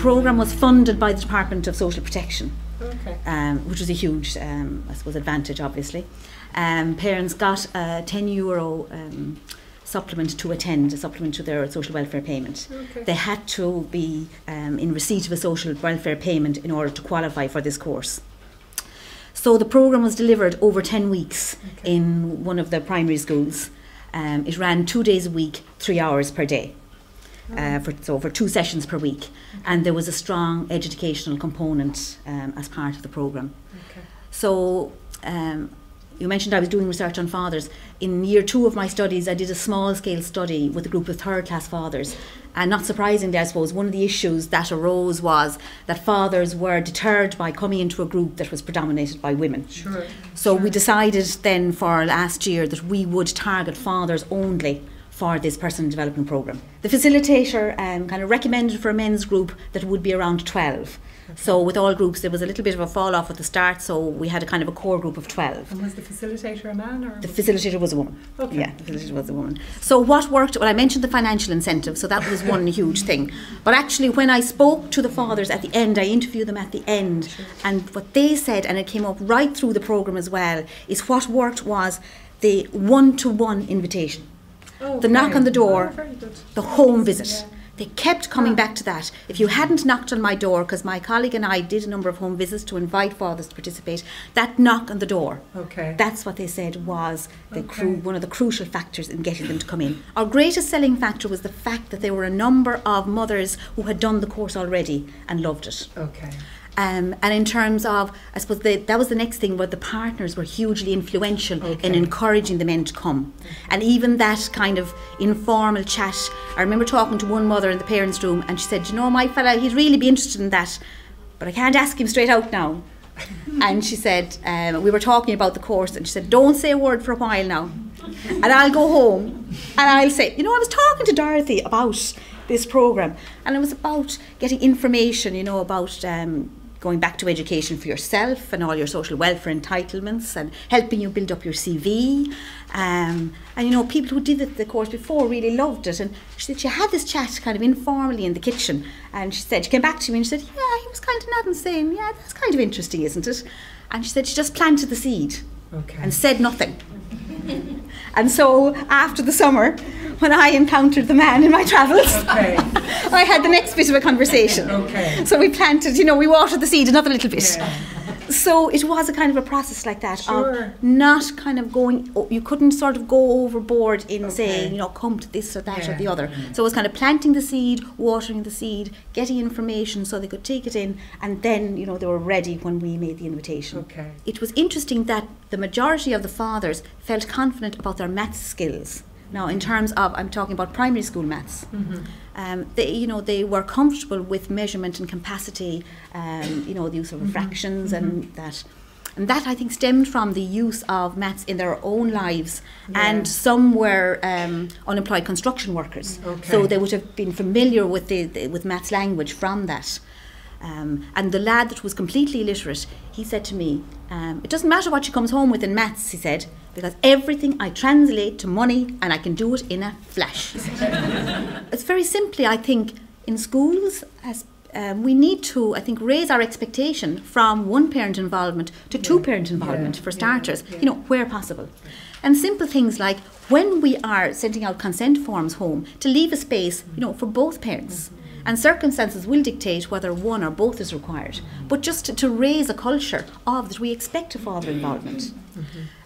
programme was funded by the Department of Social Protection, Okay. which was a huge, I suppose, advantage, obviously. Parents got a €10 supplement to attend, a supplement to their social welfare payment. Okay. They had to be in receipt of a social welfare payment in order to qualify for this course. So the programme was delivered over 10 weeks in one of the primary schools. It ran 2 days a week, 3 hours per day, for 2 sessions per week. And there was a strong educational component as part of the programme. Okay. So you mentioned I was doing research on fathers. In year 2 of my studies, I did a small-scale study with a group of third-class fathers. And not surprisingly, I suppose, one of the issues that arose was that fathers were deterred by coming into a group that was predominated by women. Sure. So we decided then for last year that we would target fathers only for this personal development programme. The facilitator kind of recommended for a men's group that it would be around 12. So with all groups there was a little bit of a fall off at the start, so we had a kind of a core group of 12. And was the facilitator a man or? The facilitator was a woman. Okay. Yeah, the facilitator was a woman. So what worked, well, I mentioned the financial incentive, so that was one huge thing. But actually when I spoke to the fathers at the end, I interviewed them at the end, and what they said, and it came up right through the programme as well, is what worked was the one-to-one invitation. The knock on the door, very good. the home visit. Yeah. They kept coming back to that. If you hadn't knocked on my door, because my colleague and I did a number of home visits to invite fathers to participate, that knock on the door, Okay. that's what they said was one of the crucial factors in getting them to come in. Our greatest selling factor was the fact that there were a number of mothers who had done the course already and loved it. Okay. And in terms of, I suppose that was the next thing, where the partners were hugely influential in encouraging the men to come. And even that kind of informal chat, I remember talking to one mother in the parents' room, and she said, you know, my fella, he'd really be interested in that, but I can't ask him straight out now. And she said, we were talking about the course, and she said, don't say a word for a while now. And I'll go home and I'll say, you know, I was talking to Dorothy about this programme, and it was about getting information, you know, about going back to education for yourself and all your social welfare entitlements, and helping you build up your CV. And you know, people who did the course before really loved it. And she said she had this chat kind of informally in the kitchen, and she said, she came back to me and she said, yeah, he was kind of nodding, saying, yeah, that's kind of interesting, isn't it? And she said she just planted the seed and said nothing. And so after the summer, when I encountered the man in my travels, I had the next bit of a conversation. So we planted, you know, we watered the seed another little bit. So it was a kind of a process like that, of not kind of going, you couldn't sort of go overboard in saying, you know, come to this or that or the other. So it was kind of planting the seed, watering the seed, getting information so they could take it in, and then, you know, they were ready when we made the invitation. It was interesting that the majority of the fathers felt confident about their maths skills. Now, in terms of, I'm talking about primary school maths, they were comfortable with measurement and capacity, you know, the use of fractions and that. And that, I think, stemmed from the use of maths in their own lives. And some were unemployed construction workers. So they would have been familiar with with maths language from that. And the lad that was completely illiterate, he said to me, it doesn't matter what she comes home with in maths, he said, because everything I translate to money and I can do it in a flash. It's very simply, I think, in schools, as we need to, I think, raise our expectation from one parent involvement to two parent involvement for starters, you know, where possible. And simple things like when we are sending out consent forms home, to leave a space, you know, for both parents. And circumstances will dictate whether one or both is required. But just to raise a culture of that we expect a father involvement.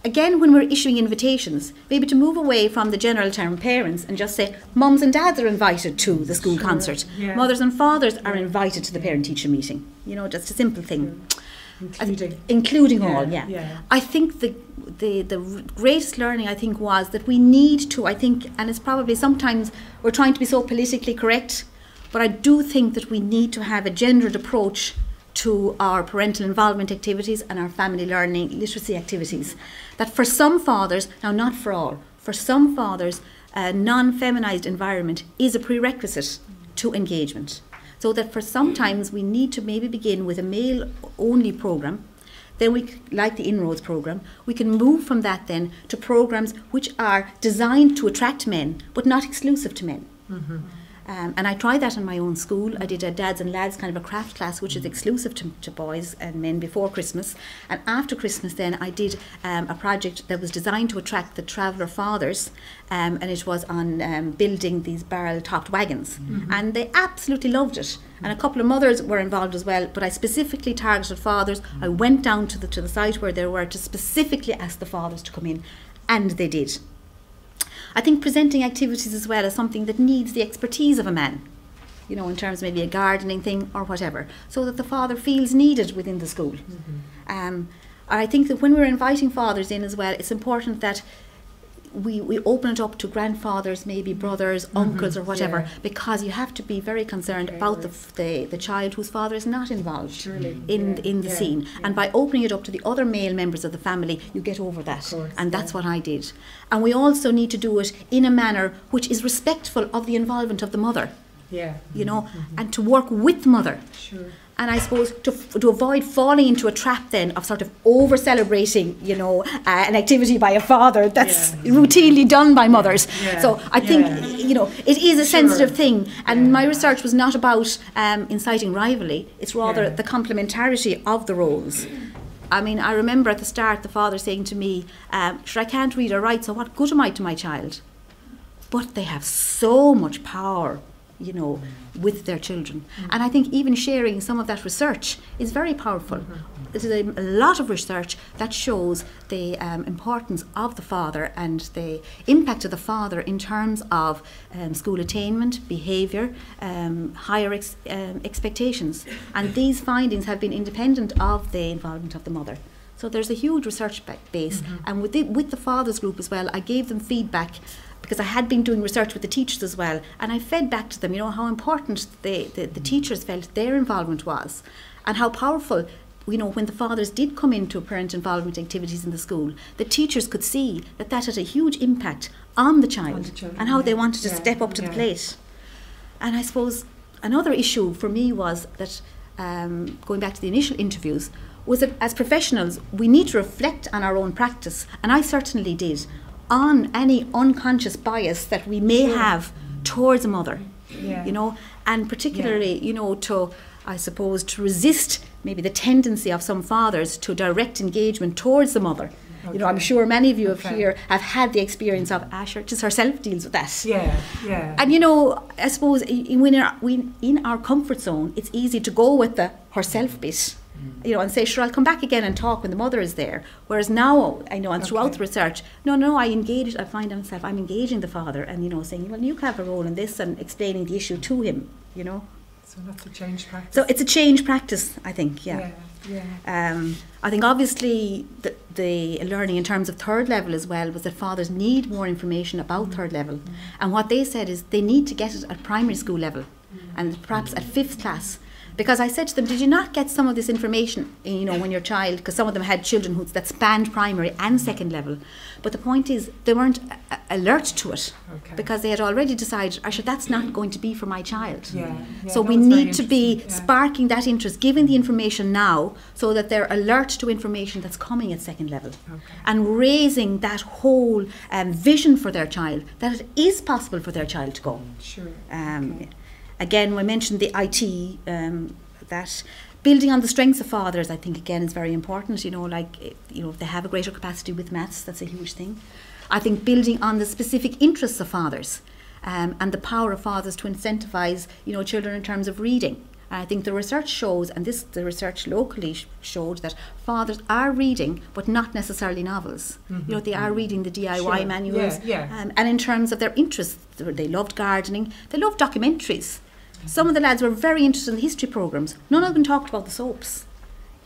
Again, when we're issuing invitations, maybe to move away from the general term parents and just say mums and dads are invited to the school concert. Mothers and fathers are invited to the parent-teacher meeting. You know, just a simple thing. Including all, I think the greatest learning, I think, was that we need to, I think, and it's probably sometimes we're trying to be so politically correct, but I do think that we need to have a gendered approach to our parental involvement activities and our family learning literacy activities. That for some fathers, now not for all, for some fathers, a non-feminized environment is a prerequisite to engagement. So that for sometimes we need to maybe begin with a male-only programme, then we, like the Inroads programme, we can move from that then to programmes which are designed to attract men, but not exclusive to men. And I tried that in my own school. I did a dads and lads kind of a craft class, which is exclusive to boys and men before Christmas. And after Christmas then I did a project that was designed to attract the traveller fathers, and it was on building these barrel-topped wagons. And they absolutely loved it. And a couple of mothers were involved as well, but I specifically targeted fathers. I went down to the site where they were to specifically ask the fathers to come in, and they did. I think presenting activities as well is something that needs the expertise of a man, you know, in terms of maybe a gardening thing or whatever, so that the father feels needed within the school. I think that when we're inviting fathers in as well, it's important that we open it up to grandfathers, maybe brothers, uncles or whatever, because you have to be very concerned about the child whose father is not involved in the scene. And by opening it up to the other male members of the family, you get over that. And that's what I did. And we also need to do it in a manner which is respectful of the involvement of the mother. You know, and to work with mother. And I suppose to avoid falling into a trap then of sort of over-celebrating, you know, an activity by a father that's routinely done by mothers. So I think, you know, it is a sensitive thing. And my research was not about inciting rivalry. It's rather the complementarity of the roles. I mean, I remember at the start the father saying to me, sure, I can't read or write, so what good am I to my child? But they have so much power, you know, with their children. And I think even sharing some of that research is very powerful. There's a lot of research that shows the importance of the father and the impact of the father in terms of school attainment, behaviour, higher expectations. And these findings have been independent of the involvement of the mother. So there's a huge research base. And with the fathers group as well, I gave them feedback, because I had been doing research with the teachers as well, and I fed back to them, you know, how important the teachers felt their involvement was, and how powerful, you know, when the fathers did come into parent involvement activities in the school, the teachers could see that that had a huge impact on the child, and how they wanted to step up to the plate. And I suppose another issue for me was that, going back to the initial interviews, was that as professionals we need to reflect on our own practice, and I certainly did, on any unconscious bias that we may have towards a mother, you know, and particularly, you know, to, I suppose, to resist maybe the tendency of some fathers to direct engagement towards the mother. You know, I'm sure many of you have here have had the experience of Asher just herself deals with that. And you know, I suppose in our comfort zone, it's easy to go with the herself bit, you know, and say, sure, I'll come back again and talk when the mother is there. Whereas now, I know, and throughout the research, I find myself, I'm engaging the father and, you know, saying, well, you have a role in this, and explaining the issue to him, you know. So that's a change practice. So it's a change practice, I think, I think obviously the learning in terms of third level as well was that fathers need more information about third level. And what they said is they need to get it at primary school level and perhaps at 5th class. Because I said to them, did you not get some of this information, you know, when your child, because some of them had children that spanned primary and second level. But the point is, they weren't alert to it, because they had already decided, actually, that's not going to be for my child. So we need to be sparking that interest, giving the information now, so that they're alert to information that's coming at second level. And raising that whole vision for their child, that it is possible for their child to go. Again, we mentioned the IT, that building on the strengths of fathers, I think, again, is very important. You know, like, you know, if they have a greater capacity with maths, that's a huge thing. I think building on the specific interests of fathers, and the power of fathers to incentivise, you know, children in terms of reading. I think the research shows, and the research locally showed, that fathers are reading, but not necessarily novels. You know, they are reading the DIY manuals. And in terms of their interests, they loved gardening, they loved documentaries. Some of the lads were very interested in the history programmes. None of them talked about the soaps.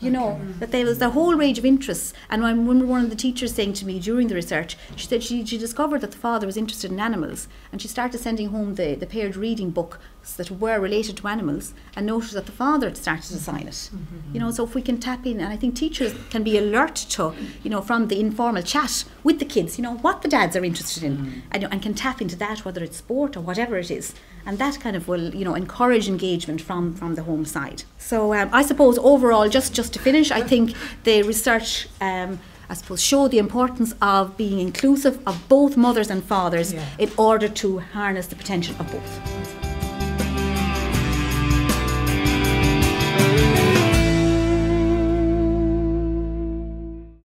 You know, that there was a whole range of interests. And when one of the teachers saying to me during the research, she said she discovered that the father was interested in animals, and she started sending home the paired reading books that were related to animals, and noticed that the father had started to sign it. You know, so if we can tap in, and I think teachers can be alert to, you know, from the informal chat with the kids, you know, what the dads are interested in, and can tap into that, whether it's sport or whatever it is. And that kind of will, you know, encourage engagement from the home side. So I suppose overall, just to finish, I think the research, I suppose, show the importance of being inclusive of both mothers and fathers in order to harness the potential of both.